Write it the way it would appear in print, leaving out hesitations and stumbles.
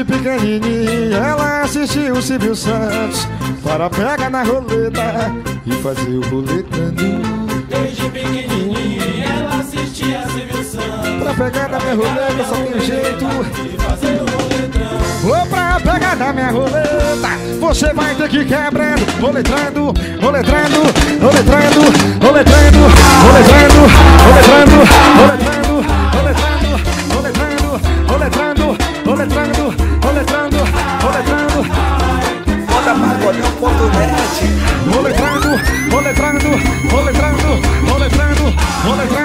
Desde pequenininha ela assistiu o Silvio Santos para pegar na roleta e fazer o roletando. Desde pequenininha ela assistia Silvio Santos Pra pegar na minha roleta só tem um jeito. e fazer o roletrão. Ou pra pegar na minha roleta você vai ter que ir quebrando, roletrando, roletrando, roletrando, roletrando, roletrando, roletrando, roletrando, roletrando, roletrando, roletrando, roletrando, roletrando, Foda pagodão.net. roletrando, roletrando, roletrando, roletrando, roletrando.